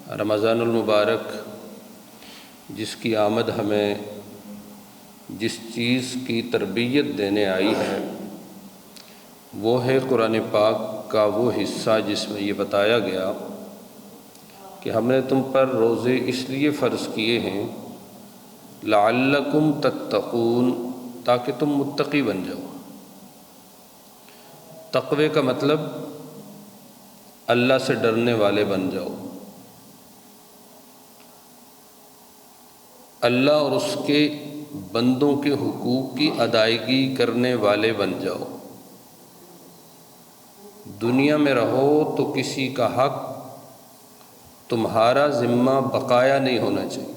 رمضان المبارک جس کی آمد ہمیں جس چیز کی تربیت دینے آئی ہے وہ ہے قرآن پاک کا وہ حصہ جس میں یہ بتایا گیا کہ ہم نے تم پر روزے اس لیے فرض کیے ہیں لعلکم تتقون، تاکہ تم متقی بن جاؤ۔ تقوی کا مطلب اللہ سے ڈرنے والے بن جاؤ، اللہ اور اس کے بندوں کے حقوق کی ادائیگی کرنے والے بن جاؤ۔ دنیا میں رہو تو کسی کا حق تمہارا ذمہ بقایا نہیں ہونا چاہیے۔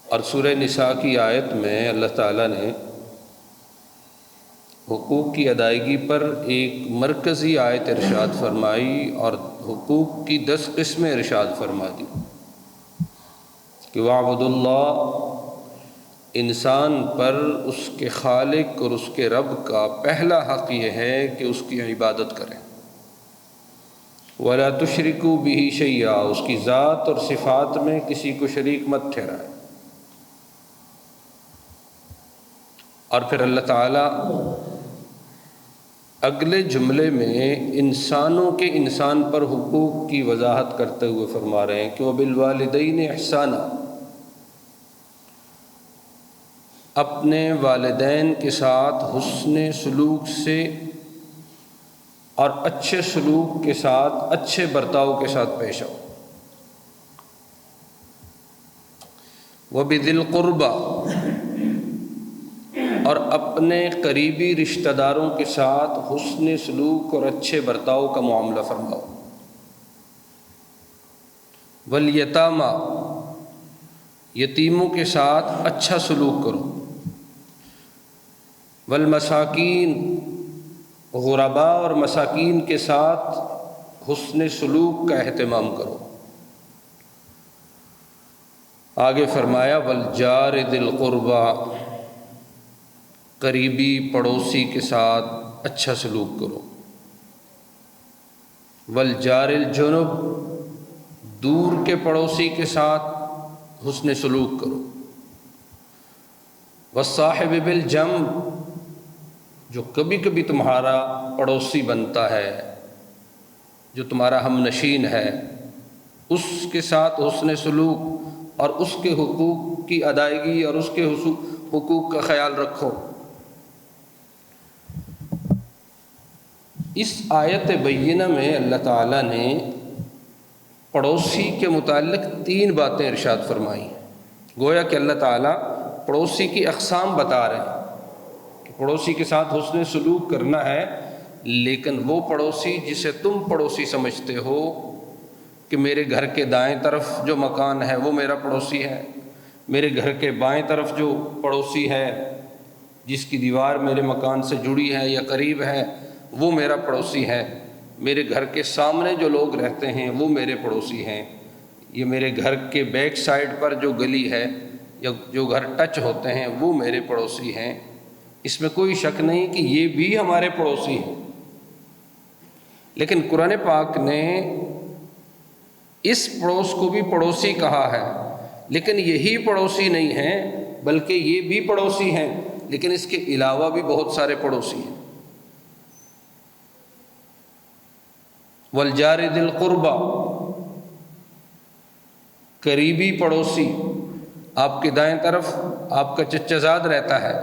اور سورہ نساء کی آیت میں اللہ تعالیٰ نے حقوق کی ادائیگی پر ایک مرکزی آیت ارشاد فرمائی اور حقوق کی 10 قسمیں ارشاد فرما دی کہ وَاعْبُدُوا اللَّهَ، انسان پر اس کے خالق اور اس کے رب کا پہلا حق یہ ہے کہ اس کی عبادت کریں، وَلَا تُشْرِكُوا بِهِ شَيْئًا، اس کی ذات اور صفات میں کسی کو شریک مت ٹھہرائیں۔ اور پھر اللہ تعالیٰ اگلے جملے میں انسانوں کے انسان پر حقوق کی وضاحت کرتے ہوئے فرما رہے ہیں کہ وَبِالْوَالِدَيْنِ إِحْسَانًا، اپنے والدین کے ساتھ حسن سلوک سے اور اچھے سلوک کے ساتھ، اچھے برتاؤ کے ساتھ پیش آؤ۔ وَبِذِي الْقُرْبَى، اور اپنے قریبی رشتہ داروں کے ساتھ حسن سلوک اور اچھے برتاؤ کا معاملہ فرماؤ۔ وَالْيَتَامَى، یتیموں کے ساتھ اچھا سلوک کرو۔ وَالْمَسَاكِينَ، غرباء اور مساکین کے ساتھ حسن سلوک کا اہتمام کرو۔ آگے فرمایا وَالْجَارِ ذِي الْقُرْبَى، قریبی پڑوسی کے ساتھ اچھا سلوک کرو۔ وَالْجَارِ الْجُنُبِ، دور کے پڑوسی کے ساتھ حسن سلوک کرو۔ وَالصَّاحِبِ بِالْجَنبِ، جو کبھی کبھی تمہارا پڑوسی بنتا ہے، جو تمہارا ہم نشین ہے، اس کے ساتھ حسن سلوک اور اس کے حقوق کی ادائیگی اور اس کے حقوق کا خیال رکھو۔ اس آیت بینہ میں اللہ تعالیٰ نے پڑوسی کے متعلق 3 باتیں ارشاد فرمائی ہیں۔ گویا کہ اللہ تعالیٰ پڑوسی کی اقسام بتا رہے ہیں کہ پڑوسی کے ساتھ حسن سلوک کرنا ہے، لیکن وہ پڑوسی جسے تم پڑوسی سمجھتے ہو کہ میرے گھر کے دائیں طرف جو مکان ہے وہ میرا پڑوسی ہے، میرے گھر کے بائیں طرف جو پڑوسی ہے جس کی دیوار میرے مکان سے جڑی ہے یا قریب ہے وہ میرا پڑوسی ہے، میرے گھر کے سامنے جو لوگ رہتے ہیں وہ میرے پڑوسی ہیں، یہ میرے گھر کے بیک سائڈ پر جو گلی ہے یا جو گھر ٹچ ہوتے ہیں وہ میرے پڑوسی ہیں۔ اس میں کوئی شک نہیں کہ یہ بھی ہمارے پڑوسی ہیں، لیکن قرآن پاک نے اس پڑوس کو بھی پڑوسی کہا ہے، لیکن یہی پڑوسی نہیں ہیں بلکہ یہ بھی پڑوسی ہیں، لیکن اس کے علاوہ بھی بہت سارے پڑوسی ہیں۔ وَالْجَارِ ذِي الْقُرْبَى، قریبی پڑوسی، آپ کے دائیں طرف آپ کا چچا زاد رہتا ہے،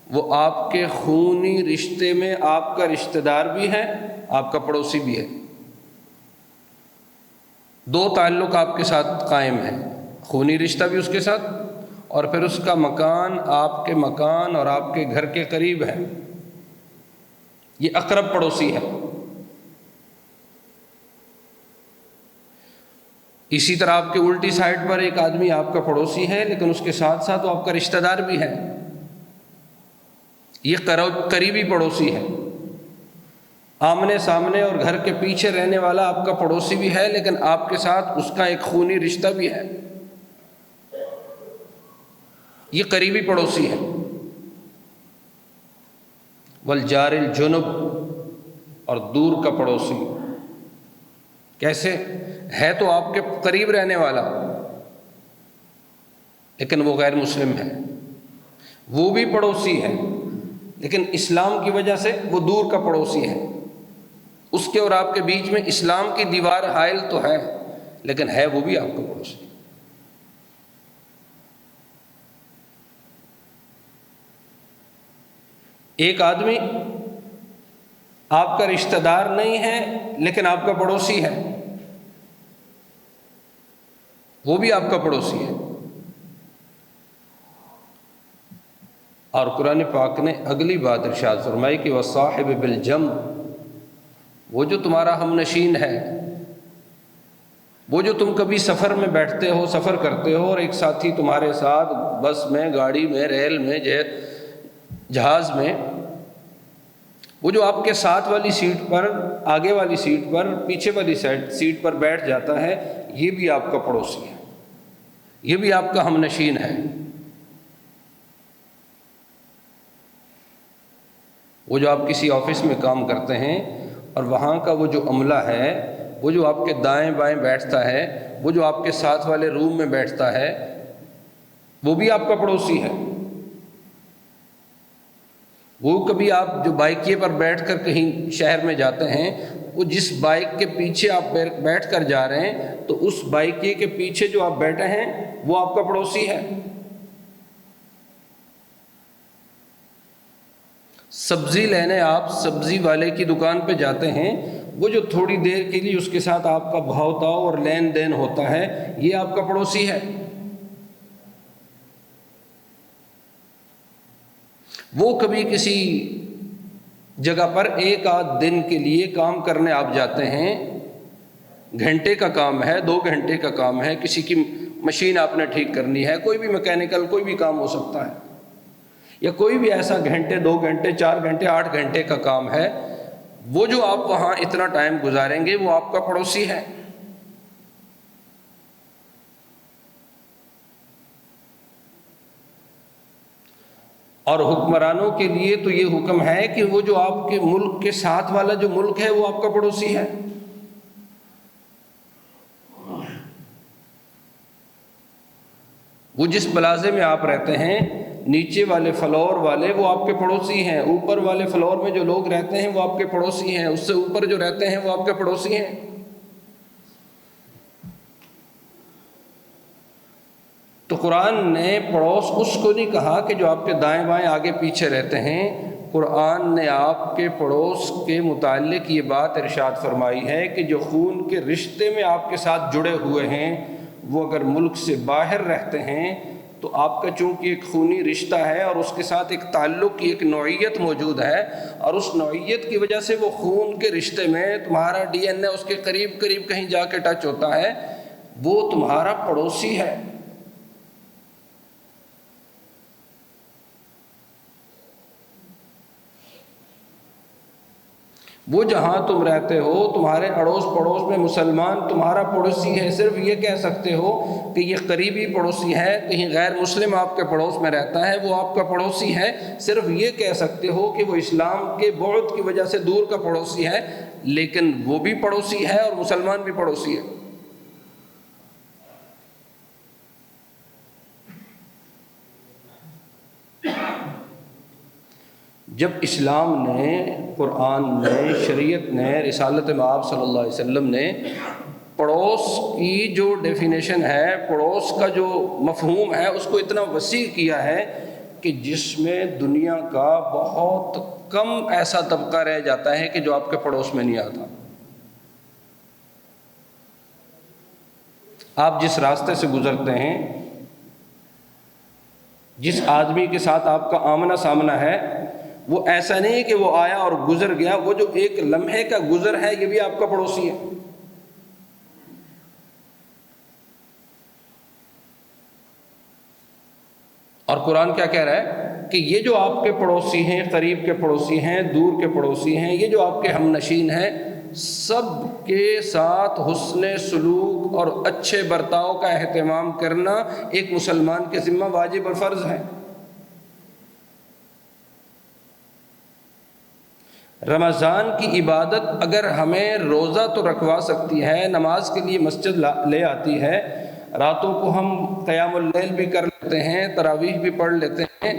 وہ آپ کے خونی رشتے میں آپ کا رشتہ دار بھی ہے، آپ کا پڑوسی بھی ہے۔ 2 تعلق آپ کے ساتھ قائم ہیں، خونی رشتہ بھی اس کے ساتھ اور پھر اس کا مکان آپ کے مکان اور آپ کے گھر کے قریب ہے، یہ اقرب پڑوسی ہے۔ اسی طرح آپ کے الٹی سائڈ پر ایک آدمی آپ کا پڑوسی ہے لیکن اس کے ساتھ ساتھ وہ آپ کا رشتہ دار بھی ہے، یہ قریبی پڑوسی ہے۔ آمنے سامنے اور گھر کے پیچھے رہنے والا آپ کا پڑوسی بھی ہے لیکن آپ کے ساتھ اس کا ایک خونی رشتہ بھی ہے، یہ قریبی پڑوسی ہے۔ والجار الجنب، اور دور کا پڑوسی، کیسے؟ ہے تو آپ کے قریب رہنے والا لیکن وہ غیر مسلم ہے، وہ بھی پڑوسی ہے لیکن اسلام کی وجہ سے وہ دور کا پڑوسی ہے، اس کے اور آپ کے بیچ میں اسلام کی دیوار حائل تو ہے لیکن ہے وہ بھی آپ کا پڑوسی۔ ایک آدمی آپ کا رشتہ دار نہیں ہے لیکن آپ کا پڑوسی ہے، وہ بھی آپ کا پڑوسی ہے۔ اور قرآن پاک نے اگلی بات ارشاد فرمائی کہ وَصَاحِبِ بِالْجَنْبِ، وہ جو تمہارا ہم نشین ہے، وہ جو تم کبھی سفر میں بیٹھتے ہو، سفر کرتے ہو اور ایک ساتھی تمہارے ساتھ بس میں، گاڑی میں، ریل میں، جہاز میں، وہ جو آپ کے ساتھ والی سیٹ پر، آگے والی سیٹ پر، پیچھے والی سیٹ پر بیٹھ جاتا ہے، یہ بھی آپ کا پڑوسی ہے، یہ بھی آپ کا ہم نشین ہے۔ وہ جو آپ کسی آفس میں کام کرتے ہیں اور وہاں کا وہ جو عملہ ہے، وہ جو آپ کے دائیں بائیں بیٹھتا ہے، وہ جو آپ کے ساتھ والے روم میں بیٹھتا ہے، وہ بھی آپ کا پڑوسی ہے۔ وہ کبھی آپ جو بائکیے پر بیٹھ کر کہیں شہر میں جاتے ہیں، وہ جس بائک کے پیچھے آپ بیٹھ کر جا رہے ہیں تو اس بائکیے کے پیچھے جو آپ بیٹھے ہیں وہ آپ کا پڑوسی ہے۔ سبزی لینے آپ سبزی والے کی دکان پہ جاتے ہیں، وہ جو تھوڑی دیر کے لیے اس کے ساتھ آپ کا بھاؤ تاؤ اور لین دین ہوتا ہے، یہ آپ کا پڑوسی ہے۔ وہ کبھی کسی جگہ پر ایک آدھ دن کے لیے کام کرنے آپ جاتے ہیں، گھنٹے کا کام ہے، 2 گھنٹے کا کام ہے، کسی کی مشین آپ نے ٹھیک کرنی ہے، کوئی بھی میکینیکل کوئی بھی کام ہو سکتا ہے، یا کوئی بھی ایسا گھنٹے، 2 گھنٹے، 4 گھنٹے، 8 گھنٹے کا کام ہے، وہ جو آپ وہاں اتنا ٹائم گزاریں گے وہ آپ کا پڑوسی ہے۔ اور حکمرانوں کے لیے تو یہ حکم ہے کہ وہ جو آپ کے ملک کے ساتھ والا جو ملک ہے وہ آپ کا پڑوسی ہے۔ وہ جس پلازے میں آپ رہتے ہیں، نیچے والے فلور والے وہ آپ کے پڑوسی ہیں، اوپر والے فلور میں جو لوگ رہتے ہیں وہ آپ کے پڑوسی ہیں، اس سے اوپر جو رہتے ہیں وہ آپ کے پڑوسی ہیں۔ تو قرآن نے پڑوس اس کو نہیں کہا کہ جو آپ کے دائیں بائیں آگے پیچھے رہتے ہیں، قرآن نے آپ کے پڑوس کے متعلق یہ بات ارشاد فرمائی ہے کہ جو خون کے رشتے میں آپ کے ساتھ جڑے ہوئے ہیں، وہ اگر ملک سے باہر رہتے ہیں تو آپ کا چونکہ ایک خونی رشتہ ہے اور اس کے ساتھ ایک تعلق کی ایک نوعیت موجود ہے، اور اس نوعیت کی وجہ سے وہ خون کے رشتے میں تمہارا ڈی این اے اس کے قریب قریب کہیں جا کے ٹچ ہوتا ہے، وہ تمہارا پڑوسی ہے۔ وہ جہاں تم رہتے ہو، تمہارے اڑوس پڑوس میں مسلمان تمہارا پڑوسی ہے، صرف یہ کہہ سکتے ہو کہ یہ قریبی پڑوسی ہے، کہیں غیر مسلم آپ کے پڑوس میں رہتا ہے وہ آپ کا پڑوسی ہے، صرف یہ کہہ سکتے ہو کہ وہ اسلام کے بعد کی وجہ سے دور کا پڑوسی ہے، لیکن وہ بھی پڑوسی ہے اور مسلمان بھی پڑوسی ہے۔ جب اسلام نے، قرآن نے، شریعت نے، رسالت مآب صلی اللہ علیہ وسلم نے پڑوس کی جو ڈیفینیشن ہے، پڑوس کا جو مفہوم ہے، اس کو اتنا وسیع کیا ہے کہ جس میں دنیا کا بہت کم ایسا طبقہ رہ جاتا ہے کہ جو آپ کے پڑوس میں نہیں آتا۔ آپ جس راستے سے گزرتے ہیں، جس آدمی کے ساتھ آپ کا آمنا سامنا ہے، وہ ایسا نہیں کہ وہ آیا اور گزر گیا، وہ جو ایک لمحے کا گزر ہے یہ بھی آپ کا پڑوسی ہے۔ اور قرآن کیا کہہ رہا ہے کہ یہ جو آپ کے پڑوسی ہیں، قریب کے پڑوسی ہیں، دور کے پڑوسی ہیں، یہ جو آپ کے ہم نشین ہیں، سب کے ساتھ حسن سلوک اور اچھے برتاؤ کا اہتمام کرنا ایک مسلمان کے ذمہ واجب اور فرض ہے۔ رمضان کی عبادت اگر ہمیں روزہ تو رکھوا سکتی ہے، نماز کے لیے مسجد لے آتی ہے، راتوں کو ہم قیام اللیل بھی کر لیتے ہیں، تراویح بھی پڑھ لیتے ہیں،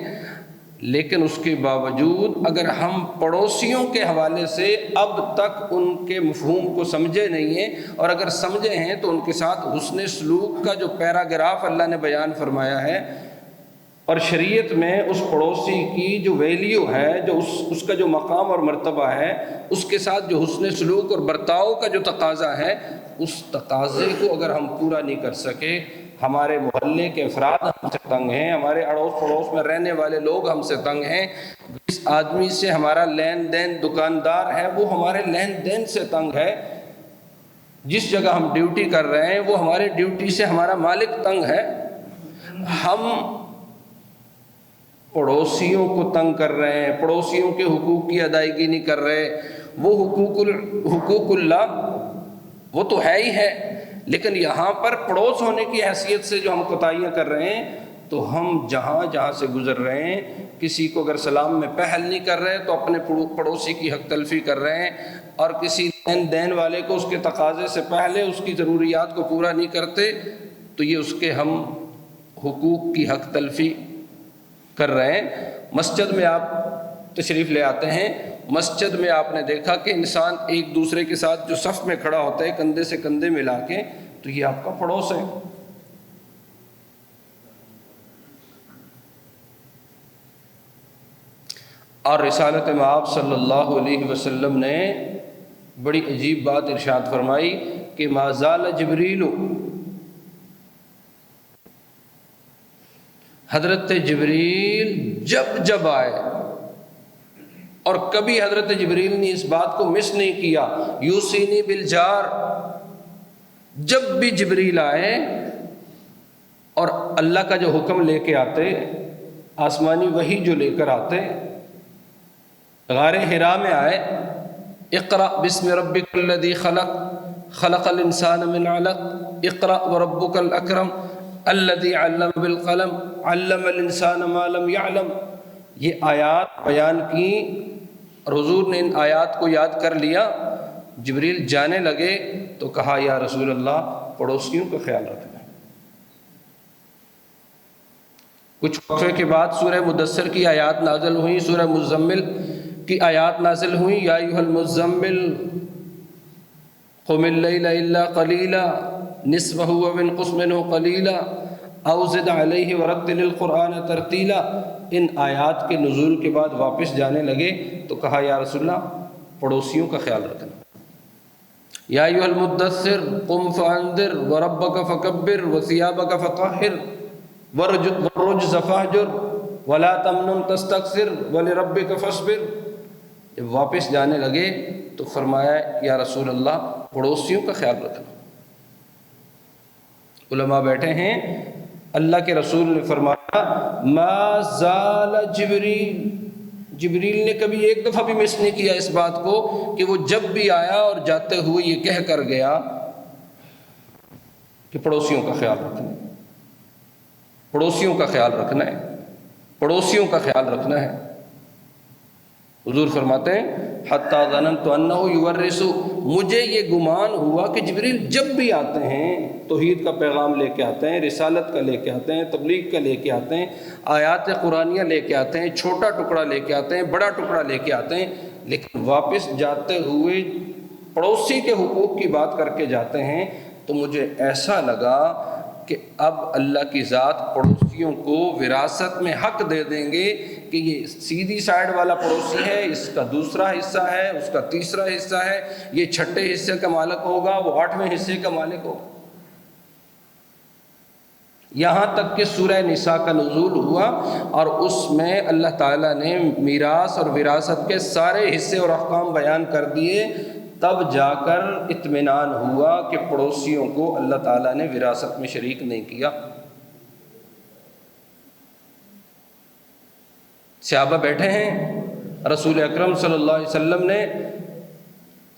لیکن اس کے باوجود اگر ہم پڑوسیوں کے حوالے سے اب تک ان کے مفہوم کو سمجھے نہیں ہیں، اور اگر سمجھے ہیں تو ان کے ساتھ حسن سلوک کا جو پیراگراف اللہ نے بیان فرمایا ہے، اور شریعت میں اس پڑوسی کی جو ویلیو ہے، جو اس کا جو مقام اور مرتبہ ہے، اس کے ساتھ جو حسن سلوک اور برتاؤ کا جو تقاضا ہے، اس تقاضے کو اگر ہم پورا نہیں کر سکے، ہمارے محلے کے افراد ہم سے تنگ ہیں، ہمارے اڑوس پڑوس میں رہنے والے لوگ ہم سے تنگ ہیں، جس آدمی سے ہمارا لین دین دکاندار ہے وہ ہمارے لین دین سے تنگ ہے، جس جگہ ہم ڈیوٹی کر رہے ہیں وہ ہمارے ڈیوٹی سے ہمارا مالک تنگ ہے، ہم پڑوسیوں کو تنگ کر رہے ہیں، پڑوسیوں کے حقوق کی ادائیگی نہیں کر رہے، وہ حقوق اللہ وہ تو ہے ہی ہے، لیکن یہاں پر پڑوس ہونے کی حیثیت سے جو ہم کوتاہیاں کر رہے ہیں، تو ہم جہاں سے گزر رہے ہیں، کسی کو اگر سلام میں پہل نہیں کر رہے تو اپنے پڑوسی کی حق تلفی کر رہے ہیں، اور کسی دین والے کو اس کے تقاضے سے پہلے اس کی ضروریات کو پورا نہیں کرتے تو یہ اس کے ہم حقوق کی حق تلفی کر رہے ہیں۔ مسجد میں آپ تشریف لے آتے ہیں، مسجد میں آپ نے دیکھا کہ انسان ایک دوسرے کے ساتھ جو صف میں کھڑا ہوتا ہے کندھے سے کندھے ملا کے، تو یہ آپ کا پڑوس ہے۔ اور رسالت مآب صلی اللہ علیہ وسلم نے بڑی عجیب بات ارشاد فرمائی کہ ما زال جبریل، حضرت جبریل جب آئے، اور کبھی حضرت جبریل نے اس بات کو مس نہیں کیا، یوصینی بالجار، جب بھی جبریل آئے اور اللہ کا جو حکم لے کے آتے، آسمانی وحی جو لے کر آتے، غار حرا میں آئے، اقرأ بسم ربک الذی خلق خلق الانسان من علق اقرأ وربک الاکرم الذی علم بالقلم علم الانسان ما لم يعلم، یہ آیات بیان کی اور حضور نے ان آیات کو یاد کر لیا۔ جبریل جانے لگے تو کہا یا رسول اللہ پڑوسیوں کا خیال رکھنا۔ کچھ وقفے کے بعد سورہ مدثر کی آیات نازل ہوئیں، سورہ مزمل کی آیات نازل ہوئیں، یا ایھا المزمل قم اللیل الا قلیلا نصفہ وانقص منہ قلیلا او زد علیہ ورتل القرآن ترتیلا۔ ان آیات کے نزول کے بعد واپس جانے لگے تو کہا یا رسول اللہ پڑوسیوں کا خیال رکھنا۔ یا ایھا المدثر قم فانذر وربک فکبر وثیابک فطہر والرجز فاہجر ولا تمنن تستکثر ولربک فاصبر۔ جب واپس جانے لگے تو فرمایا یا رسول اللہ پڑوسیوں کا خیال رکھنا۔ علماء بیٹھے ہیں، اللہ کے رسول نے فرمایا ما زال جبریل نے کبھی ایک دفعہ بھی مس نہیں کیا اس بات کو کہ وہ جب بھی آیا اور جاتے ہوئے یہ کہہ کر گیا کہ پڑوسیوں کا خیال رکھنا ہے، پڑوسیوں کا خیال رکھنا ہے، پڑوسیوں کا خیال رکھنا ہے۔ حضور فرماتے ہیں حتی ظننت انہ یورث، مجھے یہ گمان ہوا کہ جبریل جب بھی آتے ہیں توحید کا پیغام لے کے آتے ہیں، رسالت کا لے کے آتے ہیں، تبلیغ کا لے کے آتے ہیں، آیات قرآنیہ لے کے آتے ہیں، چھوٹا ٹکڑا لے کے آتے ہیں، بڑا ٹکڑا لے کے آتے ہیں، لیکن واپس جاتے ہوئے پڑوسی کے حقوق کی بات کر کے جاتے ہیں، تو مجھے ایسا لگا کہ اب اللہ کی ذات پڑوسیوں کو وراثت میں حق دے دیں گے کہ یہ سیدھی سائیڈ والا پڑوسی ہے، اس کا دوسرا حصہ ہے، اس کا تیسرا حصہ ہے، یہ چھٹے حصے کا مالک ہوگا، وہ 8ویں حصے کا مالک ہوگا۔ یہاں تک کہ سورہ نساء کا نزول ہوا اور اس میں اللہ تعالیٰ نے میراث اور وراثت کے سارے حصے اور احکام بیان کر دیے، تب جا کر اطمینان ہوا کہ پڑوسیوں کو اللہ تعالیٰ نے وراثت میں شریک نہیں کیا۔ صحابہ بیٹھے ہیں، رسول اکرم صلی اللہ علیہ وسلم نے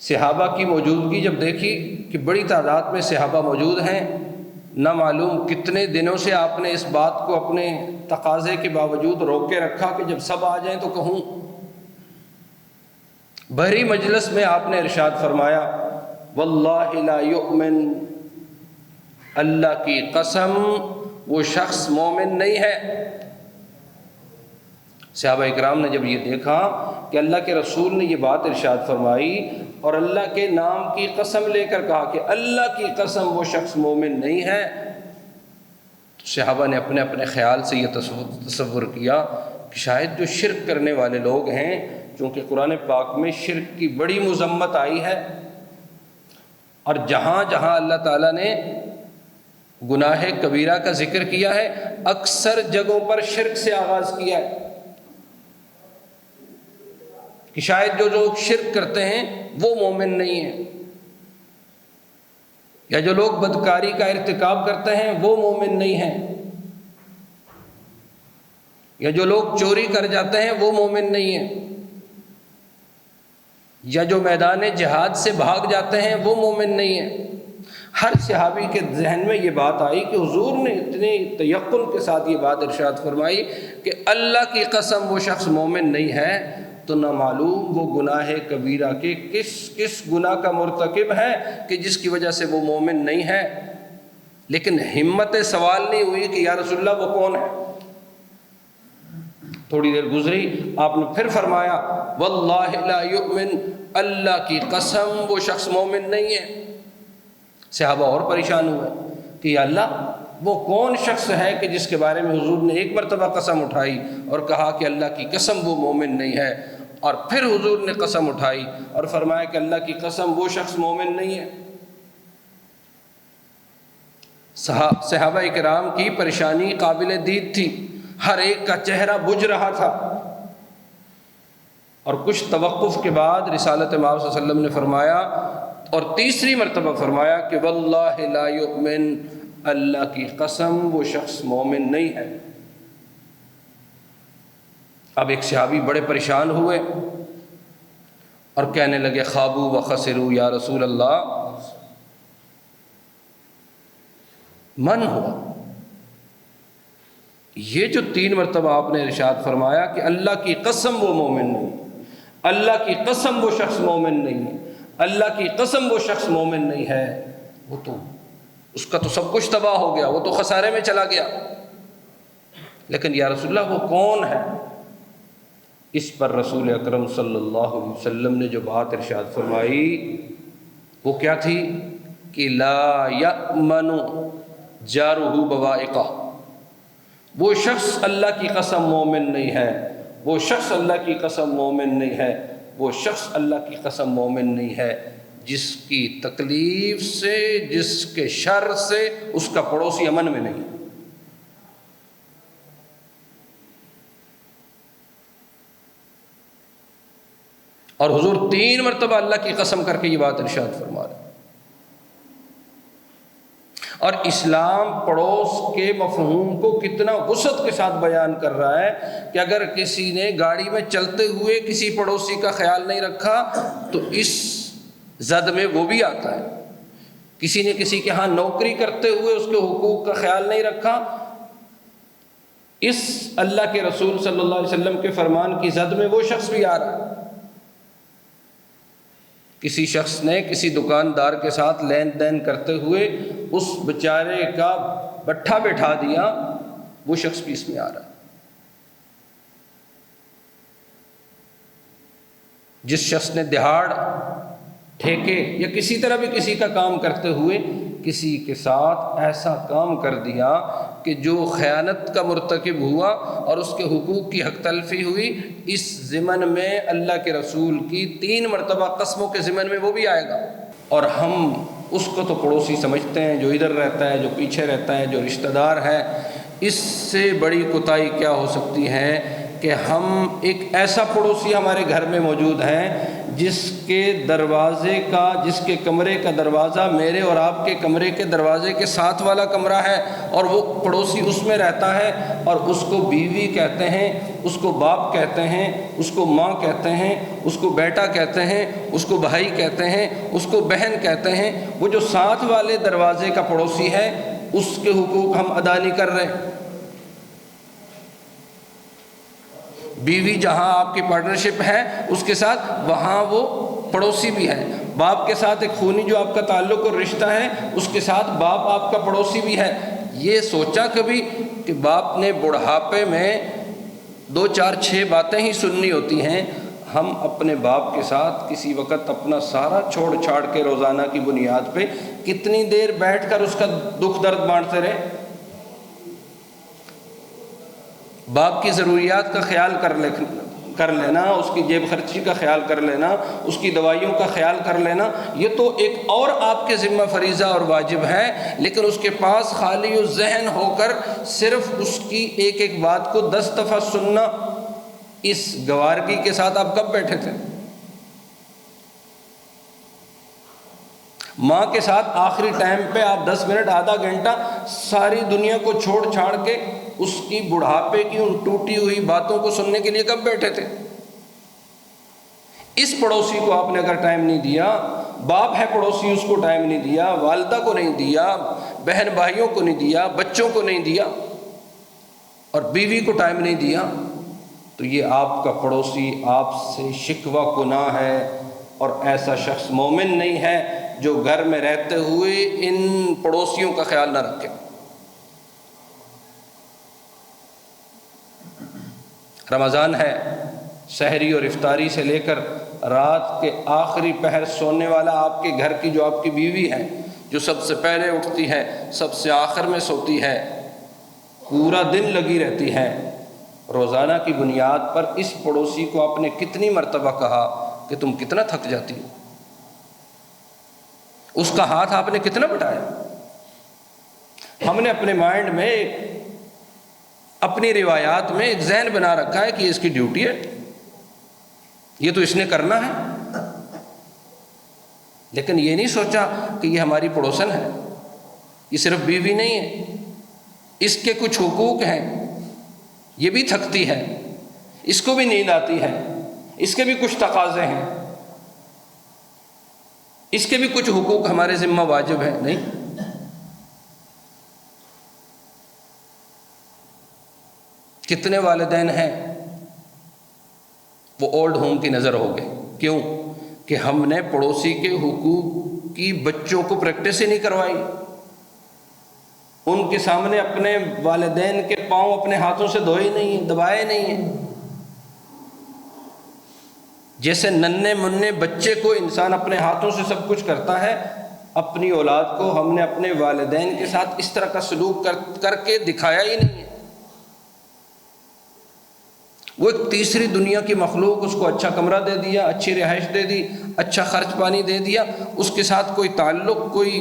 صحابہ کی موجودگی جب دیکھی کہ بڑی تعداد میں صحابہ موجود ہیں، نہ معلوم کتنے دنوں سے آپ نے اس بات کو اپنے تقاضے کے باوجود روک کے رکھا کہ جب سب آ جائیں تو کہوں، بحری مجلس میں آپ نے ارشاد فرمایا واللہ لا یؤمن، اللہ کی قسم وہ شخص مومن نہیں ہے۔ صحابہ اکرام نے جب یہ دیکھا کہ اللہ کے رسول نے یہ بات ارشاد فرمائی اور اللہ کے نام کی قسم لے کر کہا کہ اللہ کی قسم وہ شخص مومن نہیں ہے، تو صحابہ نے اپنے اپنے خیال سے یہ تصور کیا کہ شاید جو شرک کرنے والے لوگ ہیں، چونکہ قرآن پاک میں شرک کی بڑی مذمت آئی ہے، اور جہاں جہاں اللہ تعالیٰ نے گناہ کبیرہ کا ذکر کیا ہے اکثر جگہوں پر شرک سے آغاز کیا ہے، کہ شاید جو لوگ شرک کرتے ہیں وہ مومن نہیں ہیں، یا جو لوگ بدکاری کا ارتکاب کرتے ہیں وہ مومن نہیں ہیں، یا جو لوگ چوری کر جاتے ہیں وہ مومن نہیں ہیں، یا جو میدان جہاد سے بھاگ جاتے ہیں وہ مومن نہیں ہیں۔ ہر صحابی کے ذہن میں یہ بات آئی کہ حضور نے اتنے تیقن کے ساتھ یہ بات ارشاد فرمائی کہ اللہ کی قسم وہ شخص مومن نہیں ہے، تو نہ معلوم وہ گناہ کبیرہ کے کس گناہ کا مرتکب ہے کہ جس کی وجہ سے وہ مومن نہیں ہے۔ لیکن ہمت سوال نہیں ہوئی کہ یا رسول اللہ وہ کون ہے۔ تھوڑی دیر گزری، آپ نے پھر فرمایا واللہ لا یؤمن، اللہ کی قسم وہ شخص مومن نہیں ہے۔ صحابہ اور پریشان ہوئے کہ یا اللہ وہ کون شخص ہے کہ جس کے بارے میں حضور نے ایک مرتبہ قسم اٹھائی اور کہا کہ اللہ کی قسم وہ مومن نہیں ہے، اور پھر حضور نے قسم اٹھائی اور فرمایا کہ اللہ کی قسم وہ شخص مومن نہیں ہے۔ صحابہ کرام کی پریشانی قابل دید تھی، ہر ایک کا چہرہ بجھ رہا تھا، اور کچھ توقف کے بعد رسالت مآب صلی اللہ علیہ وسلم نے فرمایا اور تیسری مرتبہ فرمایا کہ واللہ لا یؤمن، اللہ کی قسم وہ شخص مومن نہیں ہے۔ اب ایک صحابی بڑے پریشان ہوئے اور کہنے لگے خابو و خسروا یا رسول اللہ، من ہوا یہ جو 3 مرتبہ آپ نے ارشاد فرمایا کہ اللہ کی قسم وہ مومن نہیں، اللہ کی قسم وہ شخص مومن نہیں ہے، اللہ کی قسم وہ شخص مومن نہیں ہے، وہ تو اس کا تو سب کچھ تباہ ہو گیا، وہ تو خسارے میں چلا گیا۔ لیکن یا رسول اللہ وہ کون ہے؟ اس پر رسول اکرم صلی اللہ علیہ وسلم نے جو بات ارشاد فرمائی وہ کیا تھی کہ لا یأمن جارہ بوائقہ، وہ شخص اللہ کی قسم مومن نہیں ہے، وہ شخص اللہ کی قسم مومن نہیں ہے، وہ شخص اللہ کی قسم مومن نہیں ہے جس کی تکلیف سے، جس کے شر سے اس کا پڑوسی امن میں نہیں۔ اور حضور 3 مرتبہ اللہ کی قسم کر کے یہ بات ارشاد فرما رہے ہیں۔ اور اسلام پڑوس کے مفہوم کو کتنا وسعت کے ساتھ بیان کر رہا ہے کہ اگر کسی نے گاڑی میں چلتے ہوئے کسی پڑوسی کا خیال نہیں رکھا تو اس زد میں وہ بھی آتا ہے، کسی نے کسی کے ہاں نوکری کرتے ہوئے اس کے حقوق کا خیال نہیں رکھا، اس اللہ کے رسول صلی اللہ علیہ وسلم کے فرمان کی زد میں وہ شخص بھی آ رہا ہے۔ کسی شخص نے کسی دکاندار کے ساتھ لین دین کرتے ہوئے اس بیچارے کا بٹھا بٹھا دیا، وہ شخص بھی اس میں آ رہا ہے۔ جس شخص نے دہاڑ، ٹھیکے یا کسی طرح بھی کسی کا کام کرتے ہوئے کسی کے ساتھ ایسا کام کر دیا کہ جو خیانت کا مرتکب ہوا اور اس کے حقوق کی حق تلفی ہوئی، اس ضمن میں اللہ کے رسول کی 3 مرتبہ قسموں کے ضمن میں وہ بھی آئے گا۔ اور ہم اس کو تو پڑوسی سمجھتے ہیں، جو ادھر رہتا ہے، جو پیچھے رہتا ہے، جو رشتہ دار ہے۔ اس سے بڑی کوتاہی کیا ہو سکتی ہے کہ ہم ایک ایسا پڑوسی ہمارے گھر میں موجود ہے جس کے دروازے کا، جس کے کمرے کا دروازہ میرے اور آپ کے کمرے کے دروازے کے ساتھ والا کمرہ ہے، اور وہ پڑوسی اس میں رہتا ہے، اور اس کو بیوی کہتے ہیں، اس کو باپ کہتے ہیں، اس کو ماں کہتے ہیں، اس کو بیٹا کہتے ہیں، اس کو بھائی کہتے ہیں، اس کو بہن کہتے ہیں۔ وہ جو ساتھ والے دروازے کا پڑوسی ہے اس کے حقوق ہم ادا نہیں کر رہے۔ بیوی جہاں آپ کی پارٹنرشپ ہے اس کے ساتھ وہاں وہ پڑوسی بھی ہے، باپ کے ساتھ ایک خونی جو آپ کا تعلق اور رشتہ ہے اس کے ساتھ باپ آپ کا پڑوسی بھی ہے۔ یہ سوچا کبھی کہ باپ نے بڑھاپے میں 2 4 6 باتیں ہی سننی ہوتی ہیں، ہم اپنے باپ کے ساتھ کسی وقت اپنا سارا چھوڑ چھاڑ کے روزانہ کی بنیاد پہ کتنی دیر بیٹھ کر اس کا دکھ درد بانٹتے رہے؟ باپ کی ضروریات کا خیال کر لینا، اس کی جیب خرچی کا خیال کر لینا، اس کی دوائیوں کا خیال کر لینا، یہ تو ایک اور آپ کے ذمہ فریضہ اور واجب ہے، لیکن اس کے پاس خالی و ذہن ہو کر صرف اس کی ایک ایک بات کو 10 دفعہ سننا، اس گوارگی کے ساتھ آپ کب بیٹھے تھے؟ ماں کے ساتھ آخری ٹائم پہ آپ 10 منٹ آدھا گھنٹہ ساری دنیا کو چھوڑ چھاڑ کے اس کی بڑھاپے کی ان ٹوٹی ہوئی باتوں کو سننے کے لیے کب بیٹھے تھے؟ اس پڑوسی کو آپ نے اگر ٹائم نہیں دیا، باپ ہے پڑوسی اس کو ٹائم نہیں دیا، والدہ کو نہیں دیا، بہن بھائیوں کو نہیں دیا، بچوں کو نہیں دیا، اور بیوی کو ٹائم نہیں دیا، تو یہ آپ کا پڑوسی آپ سے شکوہ کناں ہے، اور ایسا شخص مومن نہیں ہے جو گھر میں رہتے ہوئے ان پڑوسیوں کا خیال نہ رکھے۔ رمضان ہے، سحری اور افطاری سے لے کر رات کے آخری پہر سونے والا آپ کے گھر کی جو آپ کی بیوی ہے، جو سب سے پہلے اٹھتی ہے، سب سے آخر میں سوتی ہے، پورا دن لگی رہتی ہے، روزانہ کی بنیاد پر اس پڑوسی کو آپ نے کتنی مرتبہ کہا کہ تم کتنا تھک جاتی ہو؟ اس کا ہاتھ آپ نے کتنا بٹایا؟ ہم نے اپنے مائنڈ میں اپنی روایات میں ایک ذہن بنا رکھا ہے کہ یہ اس کی ڈیوٹی ہے، یہ تو اس نے کرنا ہے، لیکن یہ نہیں سوچا کہ یہ ہماری پڑوسن ہے، یہ صرف بیوی نہیں ہے، اس کے کچھ حقوق ہیں، یہ بھی تھکتی ہے، اس کو بھی نیند آتی ہے، اس کے بھی کچھ تقاضے ہیں، اس کے بھی کچھ حقوق ہمارے ذمہ واجب ہیں۔ نہیں، کتنے والدین ہیں وہ اولڈ ہوم کی نظر ہو گئے، کیوں کہ ہم نے پڑوسی کے حقوق کی بچوں کو پریکٹس ہی نہیں کروائی، ان کے سامنے اپنے والدین کے پاؤں اپنے ہاتھوں سے دھوئے نہیں ہیں، دبائے نہیں ہیں۔ جیسے ننھے منھے بچے کو انسان اپنے ہاتھوں سے سب کچھ کرتا ہے، اپنی اولاد کو ہم نے اپنے والدین کے ساتھ اس طرح کا سلوک کر کے دکھایا ہی نہیں ہے۔ وہ ایک تیسری دنیا کی مخلوق، اس کو اچھا کمرہ دے دیا، اچھی رہائش دے دی، اچھا خرچ پانی دے دیا، اس کے ساتھ کوئی تعلق، کوئی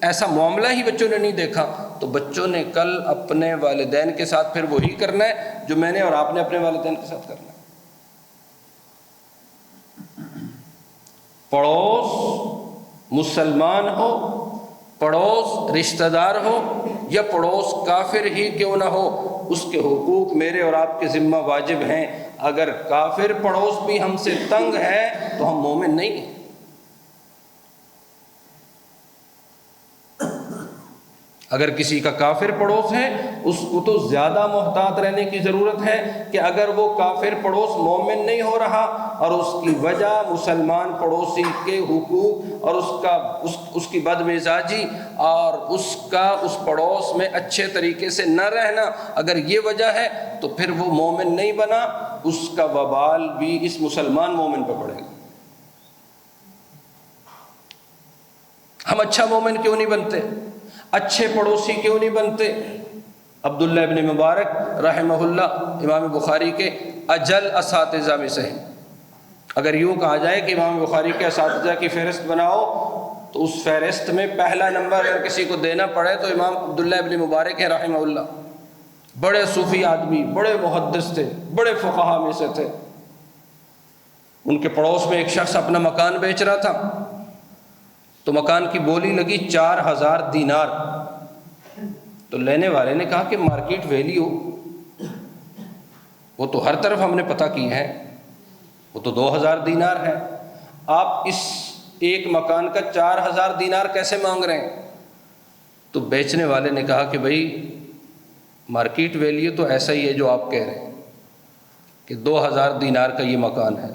ایسا معاملہ ہی بچوں نے نہیں دیکھا، تو بچوں نے کل اپنے والدین کے ساتھ پھر وہی کرنا ہے جو میں نے اور آپ نے اپنے والدین کے ساتھ کرنا ہے۔ پڑوس مسلمان ہو، پڑوس رشتہ دار ہو، یا پڑوس کافر ہی کیوں نہ ہو، اس کے حقوق میرے اور آپ کے ذمہ واجب ہیں۔ اگر کافر پڑوس بھی ہم سے تنگ ہے تو ہم مومن نہیں ہیں۔ اگر کسی کا کافر پڑوس ہے اس کو تو زیادہ محتاط رہنے کی ضرورت ہے کہ اگر وہ کافر پڑوس مومن نہیں ہو رہا اور اس کی وجہ مسلمان پڑوسی کے حقوق اور اس کی بد مزاجی اور اس کا اس پڑوس میں اچھے طریقے سے نہ رہنا، اگر یہ وجہ ہے تو پھر وہ مومن نہیں بنا، اس کا وبال بھی اس مسلمان مومن پہ پڑے گا۔ ہم اچھا مومن کیوں نہیں بنتے؟ اچھے پڑوسی کیوں نہیں بنتے؟ عبداللہ ابن مبارک رحمہ اللہ امام بخاری کے اجل اساتذہ میں سے ہیں۔ اگر یوں کہا جائے کہ امام بخاری کے اساتذہ کی فہرست بناؤ تو اس فہرست میں پہلا نمبر اگر کسی کو دینا پڑے تو امام عبداللہ ابن مبارک ہے رحمہ اللہ۔ بڑے صوفی آدمی، بڑے محدث تھے، بڑے فقہا میں سے تھے۔ ان کے پڑوس میں ایک شخص اپنا مکان بیچ رہا تھا، تو مکان کی بولی لگی 4000 دینار۔ تو لینے والے نے کہا کہ مارکیٹ ویلیو وہ تو ہر طرف ہم نے پتہ کی ہے، وہ تو 2000 دینار ہے، آپ اس ایک مکان کا 4000 دینار کیسے مانگ رہے ہیں؟ تو بیچنے والے نے کہا کہ بھائی مارکیٹ ویلیو تو ایسا ہی ہے جو آپ کہہ رہے ہیں، کہ 2000 دینار کا یہ مکان ہے،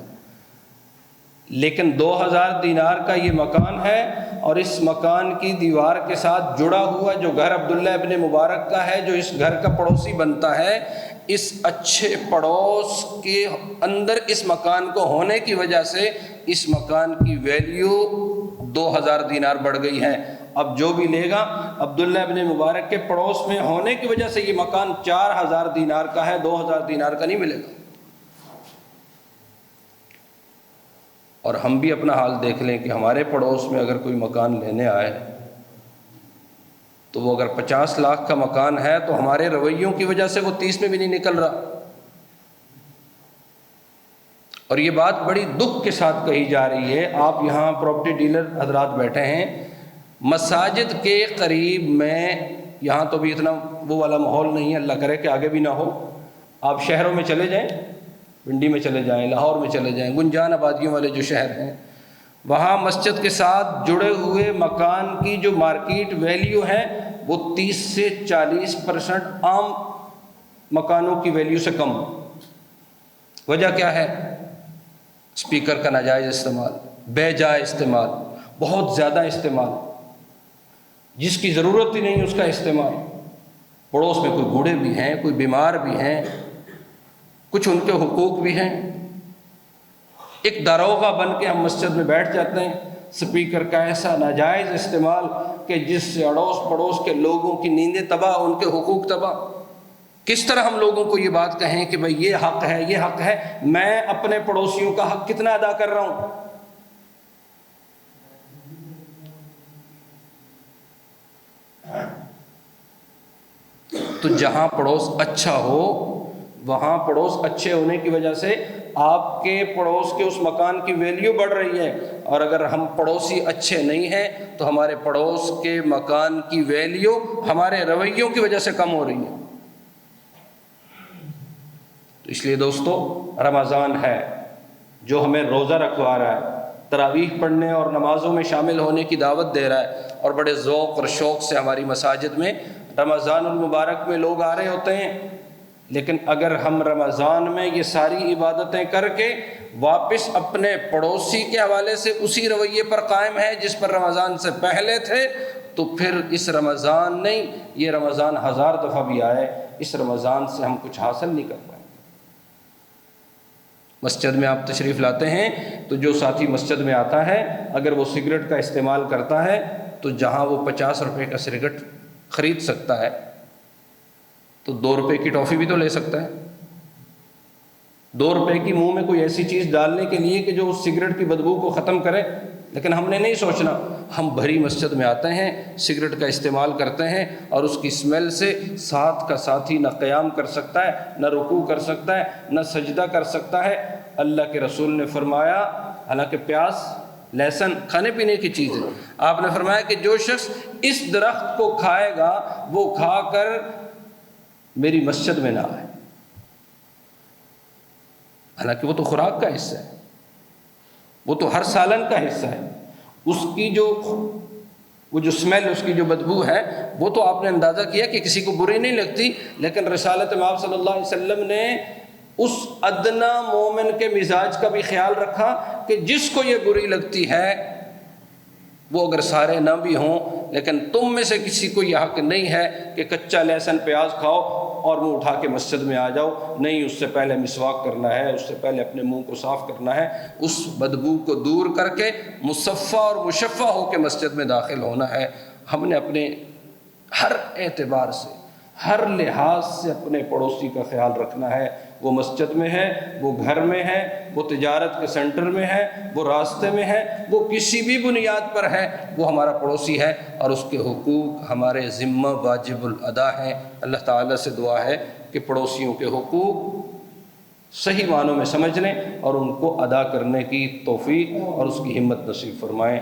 لیکن 2000 دینار کا یہ مکان ہے اور اس مکان کی دیوار کے ساتھ جڑا ہوا جو گھر عبداللہ ابن مبارک کا ہے، جو اس گھر کا پڑوسی بنتا ہے، اس اچھے پڑوس کے اندر اس مکان کو ہونے کی وجہ سے اس مکان کی ویلیو 2000 دینار بڑھ گئی ہے۔ اب جو بھی لے گا عبداللہ ابن مبارک کے پڑوس میں ہونے کی وجہ سے یہ مکان 4000 دینار کا ہے، 2000 دینار کا نہیں ملے گا۔ اور ہم بھی اپنا حال دیکھ لیں کہ ہمارے پڑوس میں اگر کوئی مکان لینے آئے تو وہ اگر 50 لاکھ کا مکان ہے تو ہمارے رویوں کی وجہ سے وہ 30 میں بھی نہیں نکل رہا۔ اور یہ بات بڑی دکھ کے ساتھ کہی جا رہی ہے۔ آپ یہاں پراپرٹی ڈیلر حضرات بیٹھے ہیں، مساجد کے قریب میں، یہاں تو بھی اتنا وہ والا ماحول نہیں ہے، اللہ کرے کہ آگے بھی نہ ہو۔ آپ شہروں میں چلے جائیں، پنڈی میں چلے جائیں، لاہور میں چلے جائیں، گنجان آبادیوں والے جو شہر ہیں، وہاں مسجد کے ساتھ جڑے ہوئے مکان کی جو مارکیٹ ویلیو ہے وہ 30 سے 40% عام مکانوں کی ویلیو سے کم۔ وجہ کیا ہے؟ اسپیکر کا ناجائز استعمال، بے جا استعمال، بہت زیادہ استعمال، جس کی ضرورت ہی نہیں اس کا استعمال۔ پڑوس میں کوئی بوڑھے بھی ہیں، کوئی بیمار بھی ہیں، کچھ ان کے حقوق بھی ہیں۔ ایک داروغہ بن کے ہم مسجد میں بیٹھ جاتے ہیں، سپیکر کا ایسا ناجائز استعمال کہ جس سے اڑوس پڑوس کے لوگوں کی نیندیں تباہ، ان کے حقوق تباہ۔ کس طرح ہم لوگوں کو یہ بات کہیں کہ بھئی یہ حق ہے، یہ حق ہے؟ میں اپنے پڑوسیوں کا حق کتنا ادا کر رہا ہوں؟ تو جہاں پڑوس اچھا ہو وہاں پڑوس اچھے ہونے کی وجہ سے آپ کے پڑوس کے اس مکان کی ویلیو بڑھ رہی ہے، اور اگر ہم پڑوسی اچھے نہیں ہیں تو ہمارے پڑوس کے مکان کی ویلیو ہمارے رویوں کی وجہ سے کم ہو رہی ہے۔ تو اس لیے دوستو، رمضان ہے جو ہمیں روزہ رکھوا رہا ہے، تراویح پڑھنے اور نمازوں میں شامل ہونے کی دعوت دے رہا ہے، اور بڑے ذوق اور شوق سے ہماری مساجد میں رمضان المبارک میں لوگ آ رہے ہوتے ہیں۔ لیکن اگر ہم رمضان میں یہ ساری عبادتیں کر کے واپس اپنے پڑوسی کے حوالے سے اسی رویے پر قائم ہیں جس پر رمضان سے پہلے تھے، تو پھر اس رمضان نہیں، یہ رمضان 1000 دفعہ بھی آئے، اس رمضان سے ہم کچھ حاصل نہیں کر پائیں۔ مسجد میں آپ تشریف لاتے ہیں تو جو ساتھی مسجد میں آتا ہے اگر وہ سگریٹ کا استعمال کرتا ہے تو جہاں وہ 50 روپے کا سگریٹ خرید سکتا ہے تو 2 روپے کی ٹافی بھی تو لے سکتا ہے۔ 2 روپے کی منہ میں کوئی ایسی چیز ڈالنے کے لیے کہ جو اس سگریٹ کی بدبو کو ختم کرے، لیکن ہم نے نہیں سوچنا۔ ہم بھری مسجد میں آتے ہیں، سگریٹ کا استعمال کرتے ہیں، اور اس کی اسمیل سے ساتھ کا ساتھی نہ قیام کر سکتا ہے، نہ رکوع کر سکتا ہے، نہ سجدہ کر سکتا ہے۔ اللہ کے رسول نے فرمایا، حالانکہ پیاز، لہسن کھانے پینے کی چیز ہے، آپ نے فرمایا کہ جو شخص اس درخت کو کھائے گا وہ کھا کر میری مسجد میں نہ آئے۔ حالانکہ وہ تو خوراک کا حصہ ہے، وہ تو ہر سالن کا حصہ ہے، اس کی جو اسمیل، اس کی جو بدبو ہے وہ تو آپ نے اندازہ کیا کہ کسی کو بری نہیں لگتی، لیکن رسالت مآب صلی اللہ علیہ وسلم نے اس ادنا مومن کے مزاج کا بھی خیال رکھا کہ جس کو یہ بری لگتی ہے وہ اگر سارے نہ بھی ہوں، لیکن تم میں سے کسی کو یہ حق نہیں ہے کہ کچا لہسن پیاز کھاؤ اور منہ اٹھا کے مسجد میں آ جاؤ، نہیں، اس سے پہلے مسواک کرنا ہے، اس سے پہلے اپنے منہ کو صاف کرنا ہے، اس بدبو کو دور کر کے مصفہ اور مشفہ ہو کے مسجد میں داخل ہونا ہے۔ ہم نے اپنے ہر اعتبار سے، ہر لحاظ سے اپنے پڑوسی کا خیال رکھنا ہے، وہ مسجد میں ہے، وہ گھر میں ہے، وہ تجارت کے سینٹر میں ہے، وہ راستے میں ہے، وہ کسی بھی بنیاد پر ہے، وہ ہمارا پڑوسی ہے، اور اس کے حقوق ہمارے ذمہ واجب الادا ہیں۔ اللہ تعالیٰ سے دعا ہے کہ پڑوسیوں کے حقوق صحیح معنوں میں سمجھ لیں اور ان کو ادا کرنے کی توفیق اور اس کی ہمت نصیب فرمائیں۔